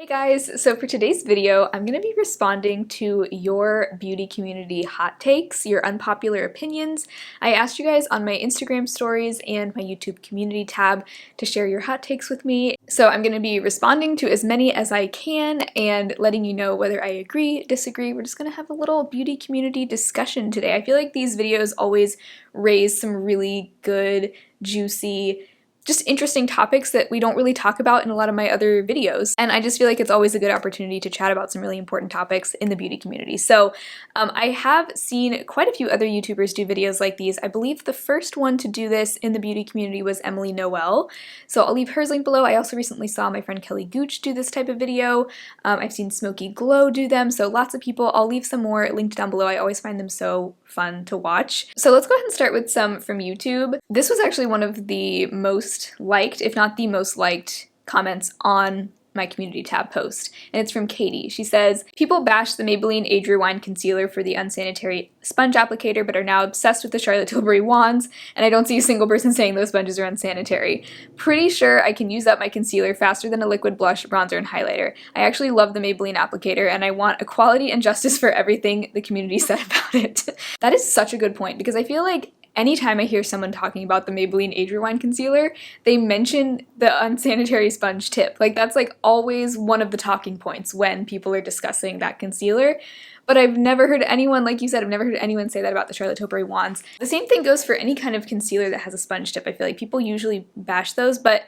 Hey guys, so for today's video, I'm going to be responding to your beauty community hot takes, your unpopular opinions. I asked you guys on my Instagram stories and my YouTube community tab to share your hot takes with me. So I'm going to be responding to as many as I can and letting you know whether I agree, disagree. We're just going to have a little beauty community discussion today. I feel like these videos always raise some really good, juicy, just interesting topics that we don't really talk about in a lot of my other videos. And I just feel like it's always a good opportunity to chat about some really important topics in the beauty community. So I have seen quite a few other YouTubers do videos like these. I believe the first one to do this in the beauty community was Emily Noel. So I'll leave hers link below. I also recently saw my friend Kelly Gooch do this type of video. I've seen Smoky Glow do them. So lots of people. I'll leave some more linked down below. I always find them so fun to watch. So let's go ahead and start with some from YouTube. This was actually one of the most liked, if not the most liked, comments on my community tab post, and it's from Katie. She says, "People bash the Maybelline Age Rewind Concealer for the unsanitary sponge applicator, but are now obsessed with the Charlotte Tilbury wands, and I don't see a single person saying those sponges are unsanitary. Pretty sure I can use up my concealer faster than a liquid blush, bronzer, and highlighter. I actually love the Maybelline applicator, and I want equality and justice for everything the community said about it." That is such a good point, because I feel like anytime I hear someone talking about the Maybelline Age Rewind Concealer, they mention the unsanitary sponge tip. Like, that's like always one of the talking points when people are discussing that concealer. But I've never heard anyone, like you said, I've never heard anyone say that about the Charlotte Tilbury wands. The same thing goes for any kind of concealer that has a sponge tip. I feel like people usually bash those, but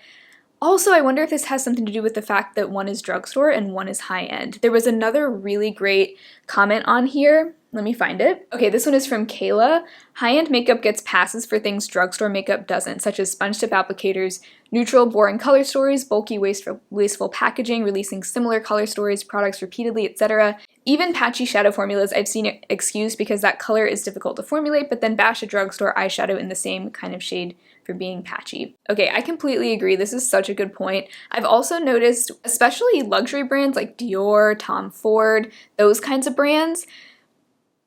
also, I wonder if this has something to do with the fact that one is drugstore and one is high-end. There was another really great comment on here. Let me find it. Okay, this one is from Kayla. "High-end makeup gets passes for things drugstore makeup doesn't, such as sponge tip applicators, neutral, boring color stories, bulky, wasteful packaging, releasing similar color stories, products repeatedly, etc. Even patchy shadow formulas I've seen it excused because that color is difficult to formulate, but then bash a drugstore eyeshadow in the same kind of shade for being patchy." Okay, I completely agree. This is such a good point. I've also noticed, especially luxury brands like Dior, Tom Ford, those kinds of brands,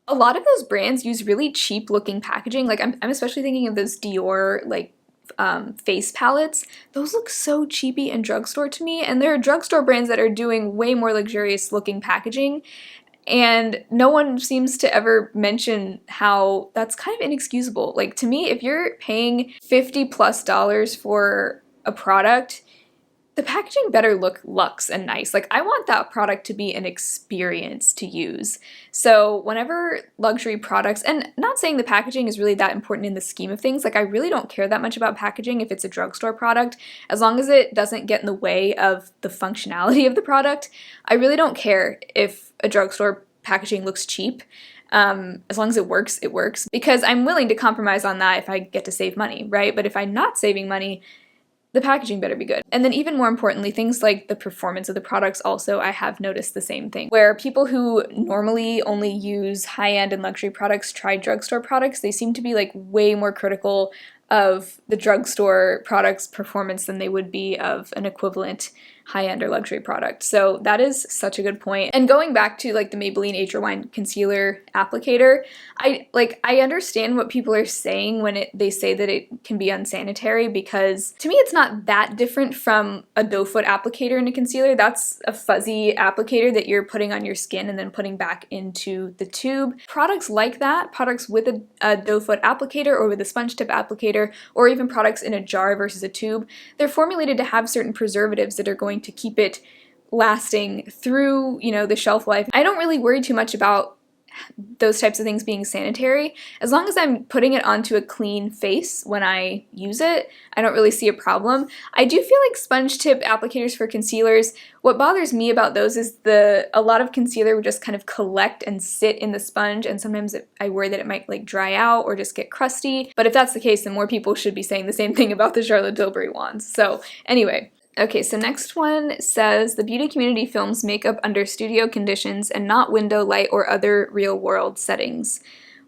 a lot of those brands use really cheap looking packaging. Like I'm especially thinking of those Dior like face palettes. Those look so cheapy and drugstore to me, and there are drugstore brands that are doing way more luxurious looking packaging, and no one seems to ever mention how that's kind of inexcusable. Like, to me, if you're paying $50+ for a product, the packaging better look luxe and nice. Like, I want that product to be an experience to use. So whenever luxury products, and not saying the packaging is really that important in the scheme of things, like I really don't care that much about packaging if it's a drugstore product, as long as it doesn't get in the way of the functionality of the product. I really don't care if a drugstore packaging looks cheap. As long as it works, because I'm willing to compromise on that if I get to save money, right? But if I'm not saving money, the packaging better be good. And then even more importantly, things like the performance of the products also, I have noticed the same thing. Where people who normally only use high-end and luxury products try drugstore products, they seem to be like way more critical of the drugstore product's performance than they would be of an equivalent high-end or luxury product. So that is such a good point. And going back to like the Maybelline Age Rewind Concealer applicator, I understand what people are saying when they say that it can be unsanitary, because to me it's not that different from a doe foot applicator in a concealer. That's a fuzzy applicator that you're putting on your skin and then putting back into the tube. Products like that, products with a doe foot applicator or with a sponge tip applicator, or even products in a jar versus a tube, they're formulated to have certain preservatives that are going to keep it lasting through, the shelf life. I don't really worry too much about those types of things being sanitary. As long as I'm putting it onto a clean face when I use it, I don't really see a problem. I do feel like sponge tip applicators for concealers, what bothers me about those is a lot of concealer would just kind of collect and sit in the sponge, and sometimes I worry that it might like dry out or just get crusty. But if that's the case, then more people should be saying the same thing about the Charlotte Tilbury wands. So anyway. Okay, so next one says, "The beauty community films makeup under studio conditions and not window light or other real-world settings.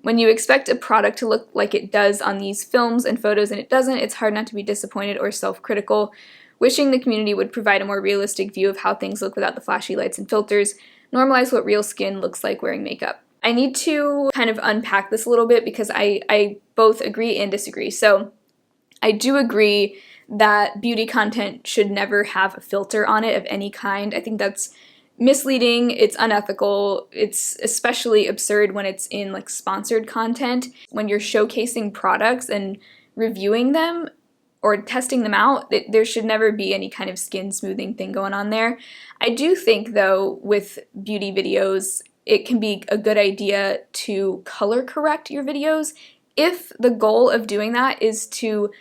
When you expect a product to look like it does on these films and photos and it doesn't, it's hard not to be disappointed or self-critical. Wishing the community would provide a more realistic view of how things look without the flashy lights and filters. Normalize what real skin looks like wearing makeup." I need to kind of unpack this a little bit because I both agree and disagree. So I do agree that beauty content should never have a filter on it of any kind. I think that's misleading, it's unethical, it's especially absurd when it's in like sponsored content. When you're showcasing products and reviewing them or testing them out, there should never be any kind of skin smoothing thing going on there. I do think though with beauty videos, it can be a good idea to color correct your videos if the goal of doing that is to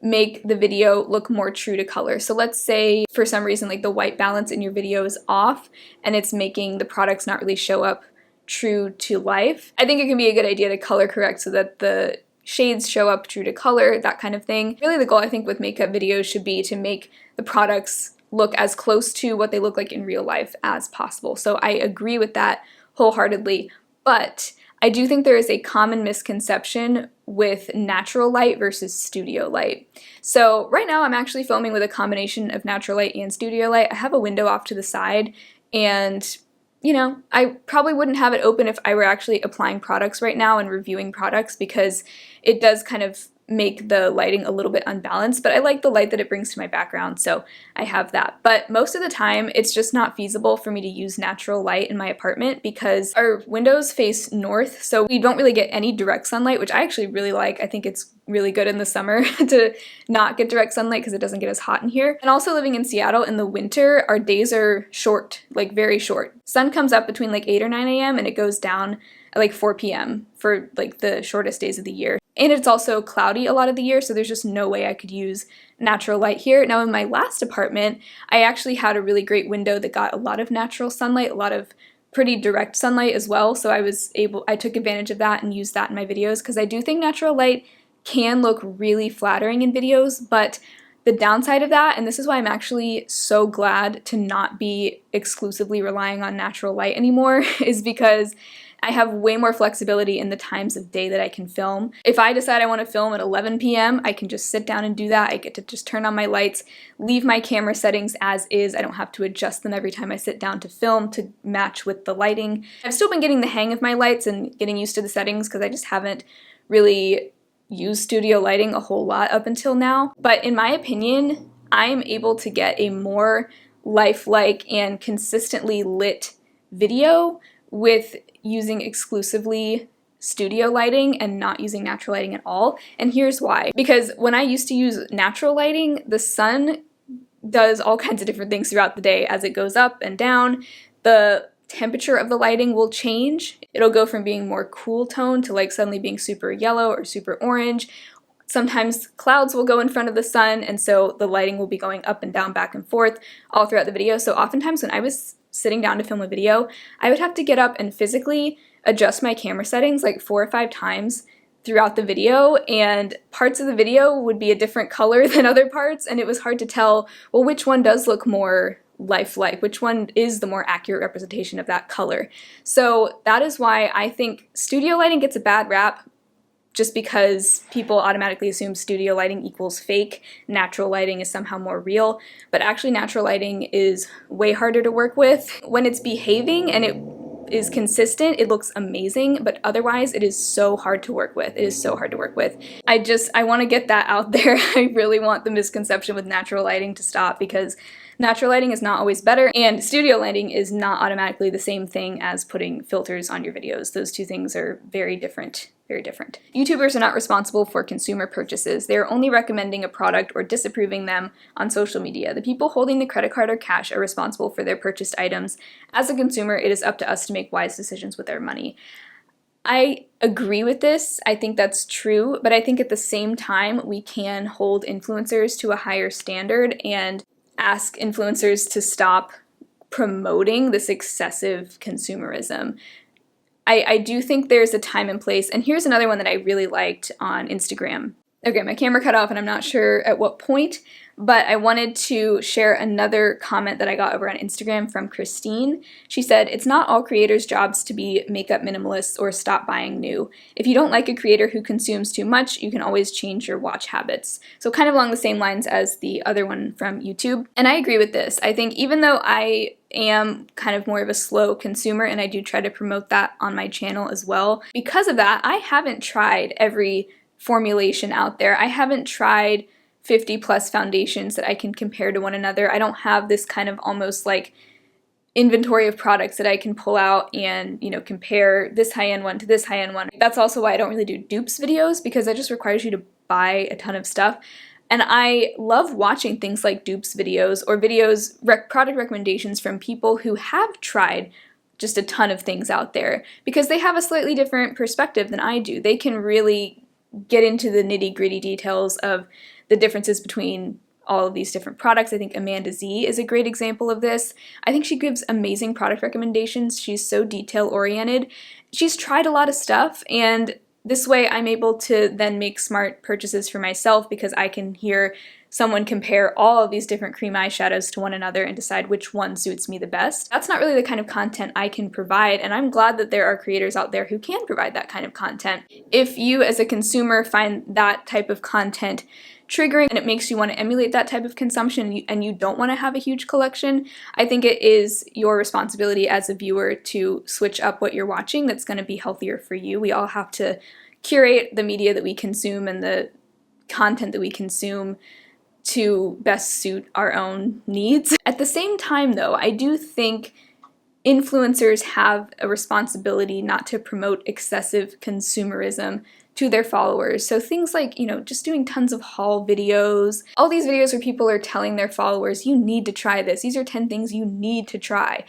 make the video look more true to color. So let's say for some reason like the white balance in your video is off and it's making the products not really show up true to life. I think it can be a good idea to color correct so that the shades show up true to color, that kind of thing. Really the goal I think with makeup videos should be to make the products look as close to what they look like in real life as possible. So I agree with that wholeheartedly, but I do think there is a common misconception with natural light versus studio light. So right now I'm actually filming with a combination of natural light and studio light. I have a window off to the side and you know, I probably wouldn't have it open if I were actually applying products right now and reviewing products because it does kind of make the lighting a little bit unbalanced, but I like the light that it brings to my background, so I have that. But most of the time, it's just not feasible for me to use natural light in my apartment because our windows face north, so we don't really get any direct sunlight, which I actually really like. I think it's really good in the summer to not get direct sunlight because it doesn't get as hot in here. And also living in Seattle in the winter, our days are short, like very short. Sun comes up between like 8 or 9 a.m. and it goes down at like 4 p.m. for like the shortest days of the year. And it's also cloudy a lot of the year, so there's just no way I could use natural light here. Now in my last apartment, I actually had a really great window that got a lot of natural sunlight, a lot of pretty direct sunlight as well, so I took advantage of that and used that in my videos because I do think natural light can look really flattering in videos, but the downside of that, and this is why I'm actually so glad to not be exclusively relying on natural light anymore, is because I have way more flexibility in the times of day that I can film. If I decide I want to film at 11 p.m., I can just sit down and do that. I get to just turn on my lights, leave my camera settings as is. I don't have to adjust them every time I sit down to film to match with the lighting. I've still been getting the hang of my lights and getting used to the settings because I just haven't really used studio lighting a whole lot up until now. But in my opinion, I'm able to get a more lifelike and consistently lit video with using exclusively studio lighting and not using natural lighting at all. And here's why. Because when I used to use natural lighting, the sun does all kinds of different things throughout the day as it goes up and down. The temperature of the lighting will change. It'll go from being more cool tone to like suddenly being super yellow or super orange. Sometimes clouds will go in front of the sun, and so the lighting will be going up and down, back and forth all throughout the video. So oftentimes when I was sitting down to film a video, I would have to get up and physically adjust my camera settings like 4 or 5 times throughout the video, and parts of the video would be a different color than other parts, and it was hard to tell, well, which one does look more lifelike, which one is the more accurate representation of that color. So that is why I think studio lighting gets a bad rap, just because people automatically assume studio lighting equals fake, natural lighting is somehow more real, but actually natural lighting is way harder to work with. When it's behaving and it is consistent, it looks amazing, but otherwise it is so hard to work with. It is so hard to work with. I want to get that out there. I really want the misconception with natural lighting to stop because natural lighting is not always better, and studio lighting is not automatically the same thing as putting filters on your videos. Those two things are very different, very different. YouTubers are not responsible for consumer purchases. They are only recommending a product or disapproving them on social media. The people holding the credit card or cash are responsible for their purchased items. As a consumer, it is up to us to make wise decisions with our money. I agree with this. I think that's true, but I think at the same time, we can hold influencers to a higher standard and ask influencers to stop promoting this excessive consumerism. I do think there's a time and place, and here's another one that I really liked on Instagram. Okay, my camera cut off and I'm not sure at what point, but I wanted to share another comment that I got over on Instagram from Christine. She said, "It's not all creators' jobs to be makeup minimalists or stop buying new. If you don't like a creator who consumes too much, you can always change your watch habits." So kind of along the same lines as the other one from YouTube. And I agree with this. I think even though I am kind of more of a slow consumer and I do try to promote that on my channel as well, because of that, I haven't tried every formulation out there. I haven't tried 50 plus foundations that I can compare to one another. I don't have this kind of almost like inventory of products that I can pull out and, you know, compare this high-end one to this high-end one. That's also why I don't really do dupes videos, because that just requires you to buy a ton of stuff. And I love watching things like dupes videos or product recommendations from people who have tried just a ton of things out there, because they have a slightly different perspective than I do. They can really get into the nitty-gritty details of the differences between all of these different products. I think Amanda Z is a great example of this. I think she gives amazing product recommendations. She's so detail-oriented. She's tried a lot of stuff, and this way I'm able to then make smart purchases for myself, because I can hear someone compare all of these different cream eyeshadows to one another and decide which one suits me the best. That's not really the kind of content I can provide, and I'm glad that there are creators out there who can provide that kind of content. If you as a consumer find that type of content triggering and it makes you want to emulate that type of consumption and you don't want to have a huge collection, I think it is your responsibility as a viewer to switch up what you're watching that's going to be healthier for you. We all have to curate the media that we consume and the content that we consume to best suit our own needs. At the same time though, I do think influencers have a responsibility not to promote excessive consumerism to their followers. So things like, you know, just doing tons of haul videos, all these videos where people are telling their followers, you need to try this. These are 10 things you need to try.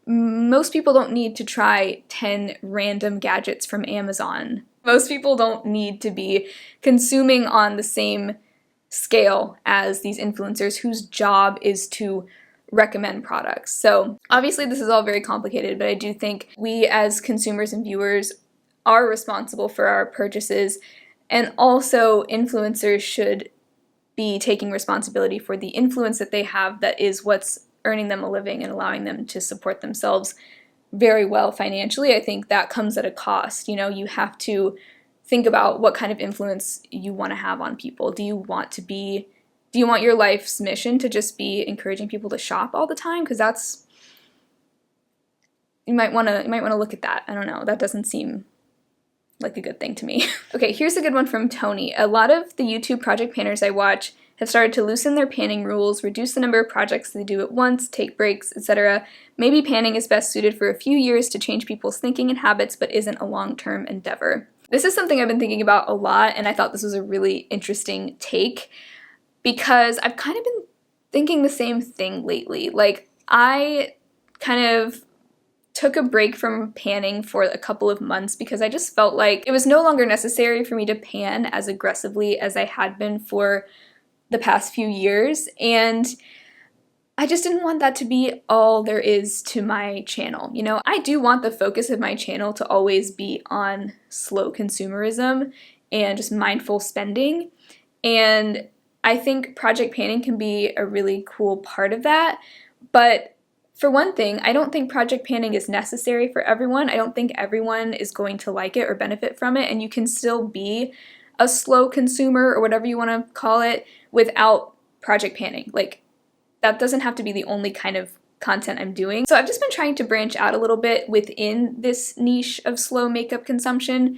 Most people don't need to try 10 random gadgets from Amazon. Most people don't need to be consuming on the same scale as these influencers whose job is to recommend products. So obviously this is all very complicated, but I do think we as consumers and viewers are responsible for our purchases, and also influencers should be taking responsibility for the influence that they have that is what's earning them a living and allowing them to support themselves very well financially. I think that comes at a cost. You know, you have to think about what kind of influence you want to have on people. Do you want your life's mission to just be encouraging people to shop all the time? Because that's, you might want to look at that. I don't know. That doesn't seem like a good thing to me. Okay, here's a good one from Tony. A lot of the YouTube project panners I watch have started to loosen their panning rules, reduce the number of projects they do at once, take breaks, etc. Maybe panning is best suited for a few years to change people's thinking and habits, but isn't a long-term endeavor. This is something I've been thinking about a lot, and I thought this was a really interesting take, because I've kind of been thinking the same thing lately. Like, I kind of took a break from panning for a couple of months because I just felt like it was no longer necessary for me to pan as aggressively as I had been for the past few years, and I just didn't want that to be all there is to my channel. You know, I do want the focus of my channel to always be on slow consumerism and just mindful spending, and I think project panning can be a really cool part of that, but for one thing, I don't think project panning is necessary for everyone. I don't think everyone is going to like it or benefit from it, and you can still be a slow consumer or whatever you want to call it without project panning. Like, that doesn't have to be the only kind of content I'm doing. So I've just been trying to branch out a little bit within this niche of slow makeup consumption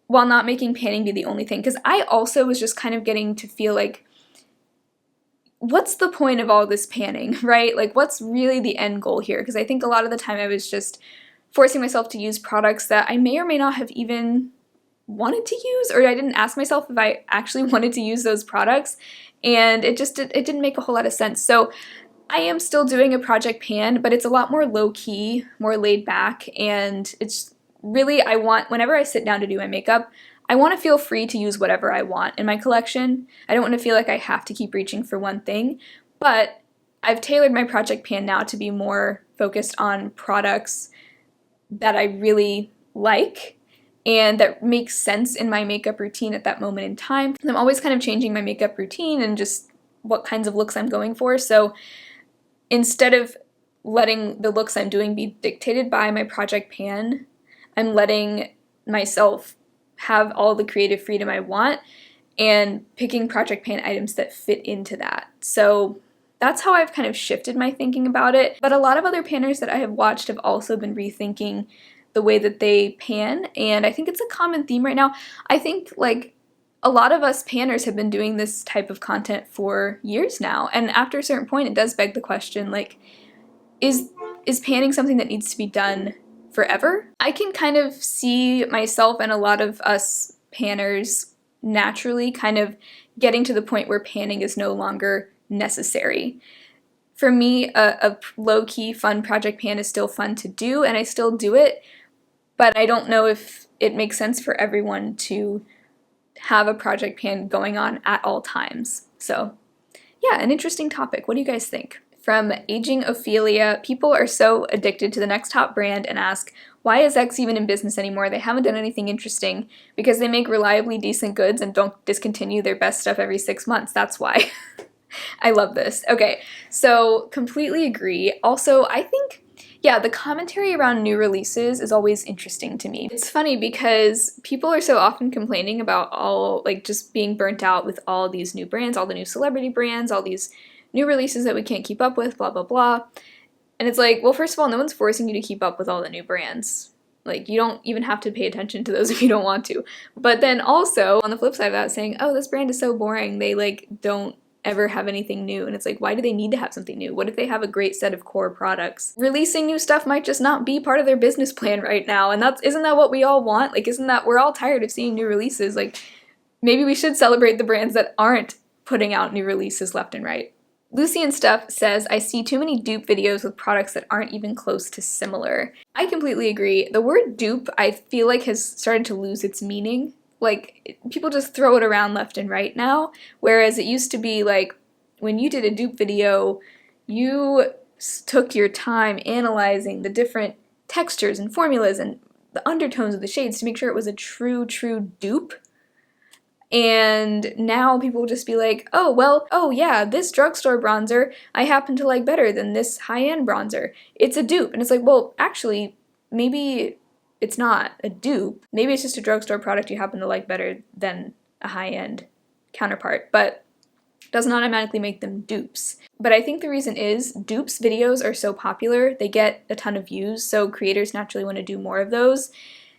while not making panning be the only thing, because I also was just kind of getting to feel like, what's the point of all this panning, right? Like, what's really the end goal here? Because I think a lot of the time I was just forcing myself to use products that I may or may not have even wanted to use, or I didn't ask myself if I actually wanted to use those products, and it didn't make a whole lot of sense. So I am still doing a project pan, but it's a lot more low-key, more laid back, and it's really, whenever I sit down to do my makeup, I want to feel free to use whatever I want in my collection. I don't want to feel like I have to keep reaching for one thing, but I've tailored my project pan now to be more focused on products that I really like and that make sense in my makeup routine at that moment in time. I'm always kind of changing my makeup routine and just what kinds of looks I'm going for, so instead of letting the looks I'm doing be dictated by my project pan, I'm letting myself have all the creative freedom I want and picking project pan items that fit into that. So that's how I've kind of shifted my thinking about it. But a lot of other panners that I have watched have also been rethinking the way that they pan, and I think it's a common theme right now. I think, like, a lot of us panners have been doing this type of content for years now, and after a certain point it does beg the question, like, is panning something that needs to be done forever? I can kind of see myself and a lot of us panners naturally kind of getting to the point where panning is no longer necessary. For me, a low-key fun project pan is still fun to do, and I still do it, but I don't know if it makes sense for everyone to have a project pan going on at all times. So yeah, an interesting topic. What do you guys think? From Aging Ophelia, people are so addicted to the next top brand and ask, why is X even in business anymore? They haven't done anything interesting. Because they make reliably decent goods and don't discontinue their best stuff every 6 months. That's why. I love this. Okay, so completely agree. Also, I think, yeah, the commentary around new releases is always interesting to me. It's funny because people are so often complaining about all, like, just being burnt out with all these new brands, all the new celebrity brands, all these new releases that we can't keep up with, blah, blah, blah. And it's like, well, first of all, no one's forcing you to keep up with all the new brands. Like, you don't even have to pay attention to those if you don't want to. But then also, on the flip side of that, saying, oh, this brand is so boring, they, like, don't ever have anything new. And it's like, why do they need to have something new? What if they have a great set of core products? Releasing new stuff might just not be part of their business plan right now. And isn't that what we all want? Like, isn't that, we're all tired of seeing new releases. Like, maybe we should celebrate the brands that aren't putting out new releases left and right. Lucy and Stuff says, I see too many dupe videos with products that aren't even close to similar. I completely agree. The word dupe, I feel like, has started to lose its meaning. Like, people just throw it around left and right now, whereas it used to be like, when you did a dupe video, you took your time analyzing the different textures and formulas and the undertones of the shades to make sure it was a true dupe. And now people will just be like, oh, well, oh yeah, this drugstore bronzer I happen to like better than this high-end bronzer. It's a dupe. And it's like, well, actually, maybe it's not a dupe. Maybe it's just a drugstore product you happen to like better than a high-end counterpart, but doesn't automatically make them dupes. But I think the reason is dupes videos are so popular, they get a ton of views, so creators naturally want to do more of those.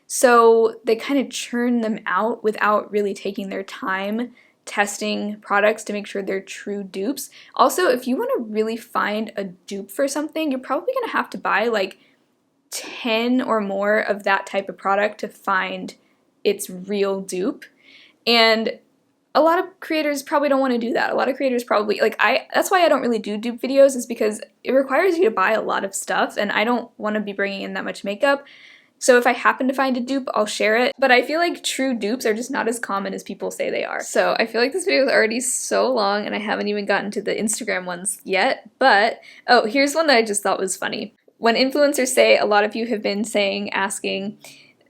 So they kind of churn them out without really taking their time testing products to make sure they're true dupes. Also, if you want to really find a dupe for something, you're probably going to have to buy like 10 or more of that type of product to find its real dupe. And a lot of creators probably don't want to do that. A lot of creators probably, like, that's why I don't really do dupe videos, is because it requires you to buy a lot of stuff, and I don't want to be bringing in that much makeup. So if I happen to find a dupe, I'll share it. But I feel like true dupes are just not as common as people say they are. So I feel like this video is already so long and I haven't even gotten to the Instagram ones yet. But, oh, here's one that I just thought was funny. When influencers say, a lot of you have been asking,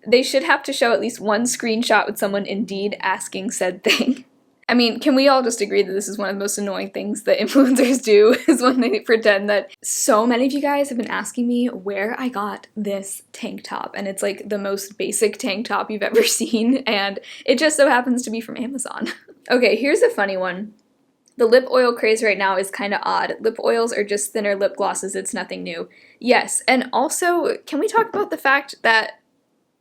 they should have to show at least one screenshot with someone indeed asking said thing. I mean, can we all just agree that this is one of the most annoying things that influencers do, is when they pretend that so many of you guys have been asking me where I got this tank top, and it's like the most basic tank top you've ever seen, and it just so happens to be from Amazon. Okay, here's a funny one. The lip oil craze right now is kind of odd. Lip oils are just thinner lip glosses, it's nothing new. Yes, and also, can we talk about the fact that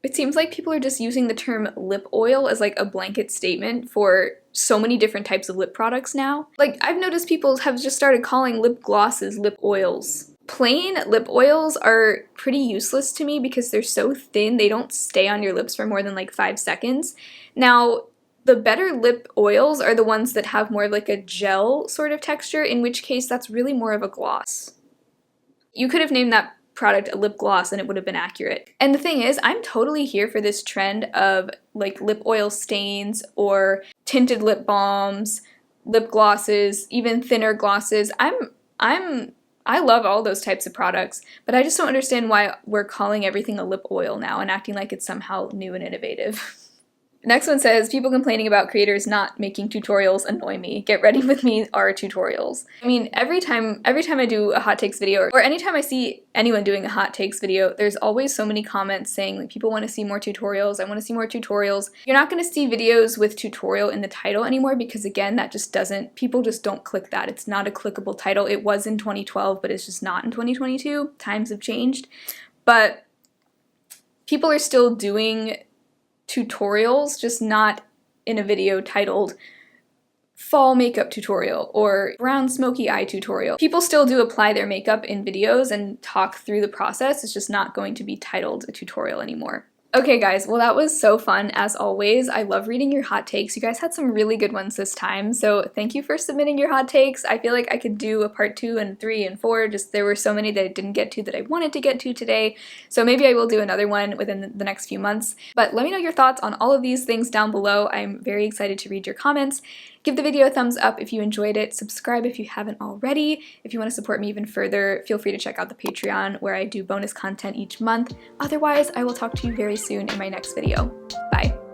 it seems like people are just using the term lip oil as like a blanket statement for so many different types of lip products now. Like, I've noticed people have just started calling lip glosses lip oils. Plain lip oils are pretty useless to me because they're so thin, they don't stay on your lips for more than like 5 seconds. Now, the better lip oils are the ones that have more of like a gel sort of texture, in which case that's really more of a gloss. You could have named that product a lip gloss and it would have been accurate. And the thing is, I'm totally here for this trend of like lip oil stains or tinted lip balms, lip glosses, even thinner glosses. I love all those types of products, but I just don't understand why we're calling everything a lip oil now and acting like it's somehow new and innovative. Next one says, people complaining about creators not making tutorials annoy me. Get ready with me are tutorials. I mean, every time I do a hot takes video, or anytime I see anyone doing a hot takes video, there's always so many comments saying like, people want to see more tutorials, I want to see more tutorials. You're not going to see videos with tutorial in the title anymore because, again, that just doesn't, people just don't click that. It's not a clickable title. It was in 2012, but it's just not in 2022. Times have changed. But people are still doing tutorials, just not in a video titled fall makeup tutorial or brown smoky eye tutorial. People still do apply their makeup in videos and talk through the process. It's just not going to be titled a tutorial anymore. Okay guys, well that was so fun as always. I love reading your hot takes. You guys had some really good ones this time, so thank you for submitting your hot takes. I feel like I could do a part 2 and 3 and 4, just there were so many that I didn't get to that I wanted to get to today, so maybe I will do another one within the next few months. But let me know your thoughts on all of these things down below. I'm very excited to read your comments. Give the video a thumbs up if you enjoyed it, subscribe if you haven't already. If you want to support me even further, feel free to check out the Patreon where I do bonus content each month. Otherwise, I will talk to you very soon in my next video. Bye!